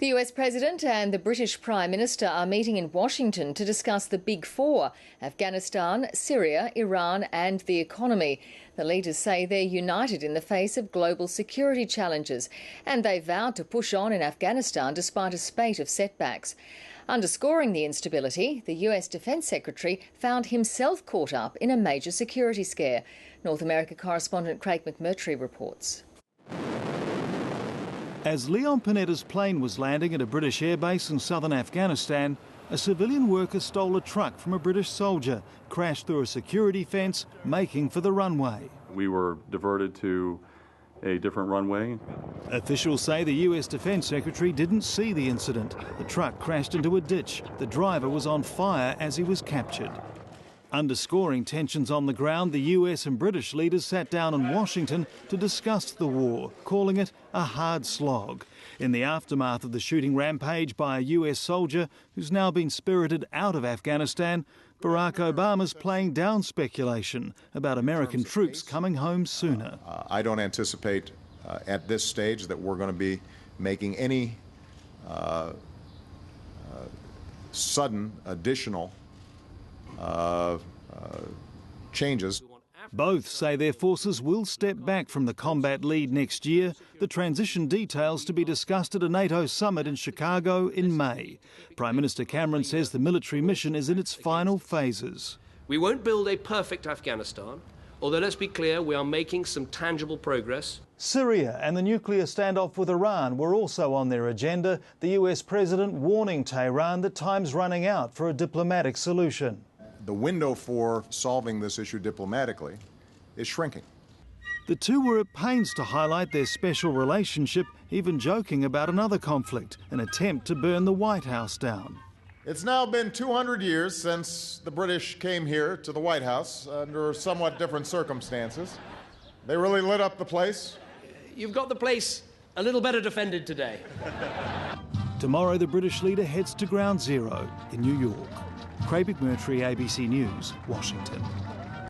The US President and the British Prime Minister are meeting in Washington to discuss the Big Four: Afghanistan, Syria, Iran and the economy. The leaders say they're united in the face of global security challenges, and they vowed to push on in Afghanistan despite a spate of setbacks. Underscoring the instability, the US Defence Secretary found himself caught up in a major security scare. North America correspondent Craig McMurtry reports. As Leon Panetta's plane was landing at a British airbase in southern Afghanistan, a civilian worker stole a truck from a British soldier, crashed through a security fence, making for the runway. We were diverted to a different runway. Officials say the US Defence Secretary didn't see the incident. The truck crashed into a ditch. The driver was on fire as he was captured. Underscoring tensions on the ground, the US and British leaders sat down in Washington to discuss the war, calling it a hard slog. In the aftermath of the shooting rampage by a US soldier who's now been spirited out of Afghanistan, Barack Obama's playing down speculation about American troops coming home sooner. I don't anticipate at this stage that we're going to be making any sudden additional changes. Both say their forces will step back from the combat lead next year, the transition details to be discussed at a NATO summit in Chicago in May. Prime Minister Cameron says the military mission is in its final phases. We won't build a perfect Afghanistan, although let's be clear, we are making some tangible progress. Syria and the nuclear standoff with Iran were also on their agenda, the US President warning Tehran that time's running out for a diplomatic solution. The window for solving this issue diplomatically is shrinking. The two were at pains to highlight their special relationship, even joking about another conflict, an attempt to burn the White House down. It's now been 200 years since the British came here to the White House under somewhat different circumstances. They really lit up the place. You've got the place a little better defended today. Tomorrow, the British leader heads to Ground Zero in New York. Craig McMurtry, ABC News, Washington.